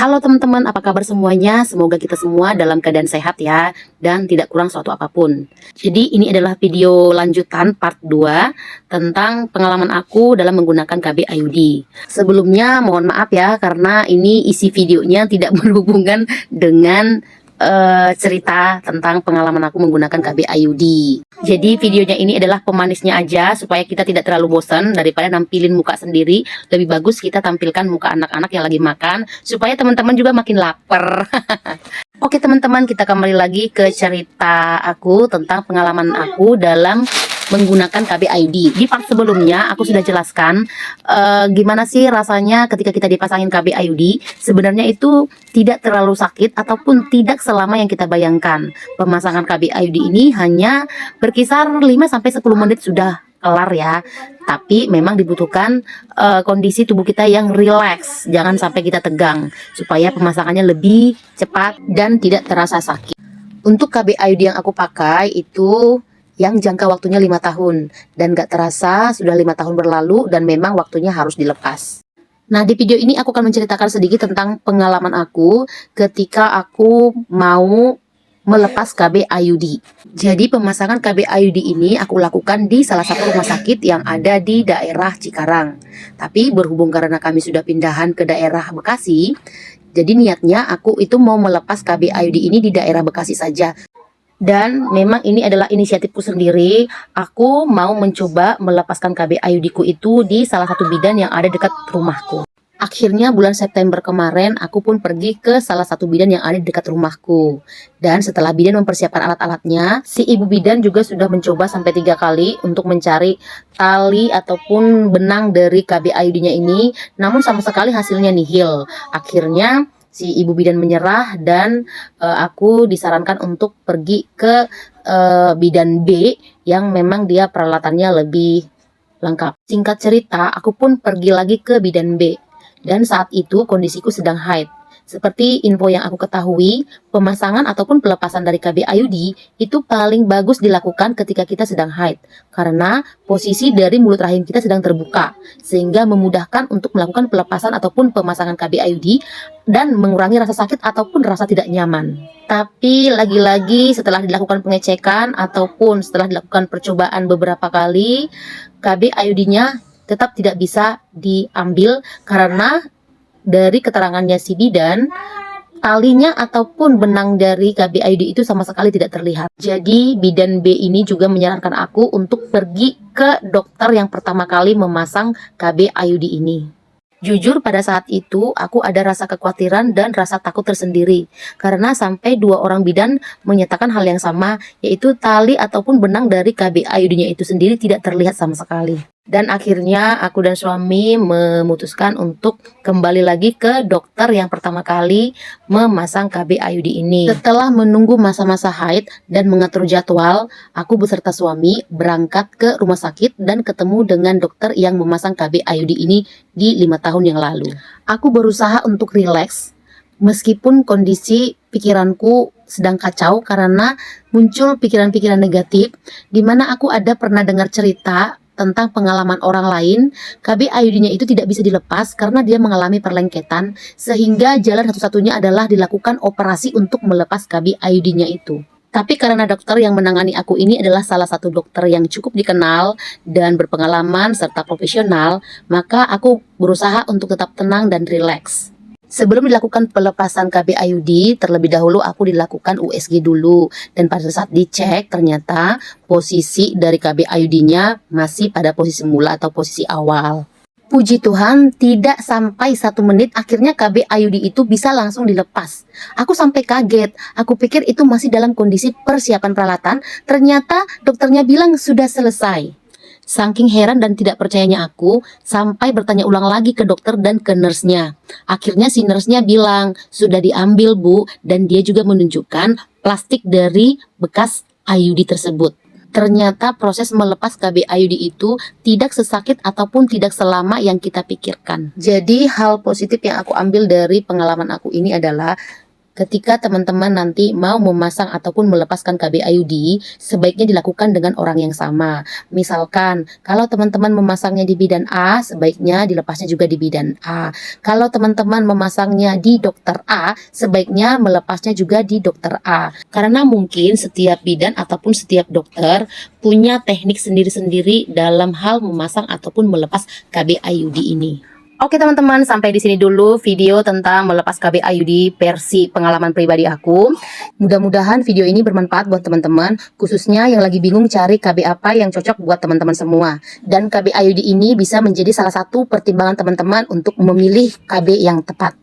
Halo teman-teman, apa kabar semuanya? Semoga kita semua dalam keadaan sehat ya, dan tidak kurang suatu apapun. Jadi ini adalah video lanjutan part 2 tentang pengalaman aku dalam menggunakan KB IUD. Sebelumnya mohon maaf ya, karena ini isi videonya tidak berhubungan dengan cerita tentang pengalaman aku menggunakan KB IUD. Jadi videonya ini adalah pemanisnya aja supaya kita tidak terlalu bosan. Daripada nampilin muka sendiri, lebih bagus kita tampilkan muka anak-anak yang lagi makan supaya teman-teman juga makin lapar. Oke teman-teman, kita kembali lagi ke cerita aku tentang pengalaman aku dalam menggunakan KB IUD. Di part sebelumnya aku sudah jelaskan gimana sih rasanya ketika kita dipasangin KB IUD. Sebenarnya itu tidak terlalu sakit ataupun tidak selama yang kita bayangkan. Pemasangan KB IUD ini hanya berkisar 5-10 menit sudah kelar ya. Tapi memang dibutuhkan kondisi tubuh kita yang rileks, jangan sampai kita tegang supaya pemasangannya lebih cepat dan tidak terasa sakit. Untuk KB IUD yang aku pakai itu yang jangka waktunya 5 tahun dan gak terasa sudah 5 tahun berlalu dan memang waktunya harus dilepas. Nah, di video ini aku akan menceritakan sedikit tentang pengalaman aku ketika aku mau melepas KB IUD. Jadi pemasangan KB IUD ini aku lakukan di salah satu rumah sakit yang ada di daerah Cikarang. Tapi berhubung karena kami sudah pindahan ke daerah Bekasi, jadi niatnya aku itu mau melepas KB IUD ini di daerah Bekasi saja. Dan memang ini adalah inisiatifku sendiri. Aku mau mencoba melepaskan KB IUD ku itu di salah satu bidan yang ada dekat rumahku. Akhirnya bulan September kemarin aku pun pergi ke salah satu bidan yang ada di dekat rumahku. Dan setelah bidan mempersiapkan alat-alatnya, si ibu bidan juga sudah mencoba sampai 3 kali untuk mencari tali ataupun benang dari KB IUD-nya ini. Namun sama sekali hasilnya nihil. Akhirnya si ibu bidan menyerah dan aku disarankan untuk pergi ke bidan B yang memang dia peralatannya lebih lengkap. Singkat cerita, aku pun pergi lagi ke bidan B dan saat itu kondisiku sedang haid. Seperti info yang aku ketahui, pemasangan ataupun pelepasan dari KB IUD itu paling bagus dilakukan ketika kita sedang haid. Karena posisi dari mulut rahim kita sedang terbuka, sehingga memudahkan untuk melakukan pelepasan ataupun pemasangan KB IUD dan mengurangi rasa sakit ataupun rasa tidak nyaman. Tapi lagi-lagi setelah dilakukan pengecekan ataupun setelah dilakukan percobaan beberapa kali, KB IUD-nya tetap tidak bisa diambil karena dari keterangannya si bidan, talinya ataupun benang dari KB IUD itu sama sekali tidak terlihat. Jadi bidan B ini juga menyarankan aku untuk pergi ke dokter yang pertama kali memasang KB IUD ini. Jujur pada saat itu aku ada rasa kekhawatiran dan rasa takut tersendiri karena sampai 2 orang bidan menyatakan hal yang sama, yaitu tali ataupun benang dari KB IUD-nya itu sendiri tidak terlihat sama sekali. Dan akhirnya aku dan suami memutuskan untuk kembali lagi ke dokter yang pertama kali memasang KB IUD ini. Setelah menunggu masa-masa haid dan mengatur jadwal, aku beserta suami berangkat ke rumah sakit dan ketemu dengan dokter yang memasang KB IUD ini di 5 tahun yang lalu. Aku berusaha untuk rileks meskipun kondisi pikiranku sedang kacau karena muncul pikiran-pikiran negatif, di mana aku ada pernah dengar cerita tentang pengalaman orang lain, KB IUD-nya itu tidak bisa dilepas karena dia mengalami perlengketan, sehingga jalan satu-satunya adalah dilakukan operasi untuk melepas KB IUD-nya itu. Tapi karena dokter yang menangani aku ini adalah salah satu dokter yang cukup dikenal dan berpengalaman serta profesional, maka aku berusaha untuk tetap tenang dan rileks. Sebelum dilakukan pelepasan KB IUD, terlebih dahulu aku dilakukan USG dulu. Dan pada saat dicek, ternyata posisi dari KB IUD-nya masih pada posisi mula atau posisi awal. Puji Tuhan, tidak sampai 1 menit akhirnya KB IUD itu bisa langsung dilepas. Aku sampai kaget, aku pikir itu masih dalam kondisi persiapan peralatan, ternyata dokternya bilang sudah selesai. Saking heran dan tidak percayanya aku, sampai bertanya ulang lagi ke dokter dan ke nurse-nya. Akhirnya si nurse-nya bilang, sudah diambil bu, dan dia juga menunjukkan plastik dari bekas IUD tersebut. Ternyata proses melepas KB IUD itu tidak sesakit ataupun tidak selama yang kita pikirkan. Jadi hal positif yang aku ambil dari pengalaman aku ini adalah Ketika teman-teman nanti mau memasang ataupun melepaskan KB IUD, sebaiknya dilakukan dengan orang yang sama. Misalkan, kalau teman-teman memasangnya di bidan A, sebaiknya dilepasnya juga di bidan A. Kalau teman-teman memasangnya di dokter A, sebaiknya melepasnya juga di dokter A. Karena mungkin setiap bidan ataupun setiap dokter punya teknik sendiri-sendiri dalam hal memasang ataupun melepas KB IUD ini. Oke teman-teman, sampai di sini dulu video tentang melepas KB IUD versi pengalaman pribadi aku. Mudah-mudahan video ini bermanfaat buat teman-teman, khususnya yang lagi bingung cari KB apa yang cocok buat teman-teman semua. Dan KB IUD ini bisa menjadi salah satu pertimbangan teman-teman untuk memilih KB yang tepat.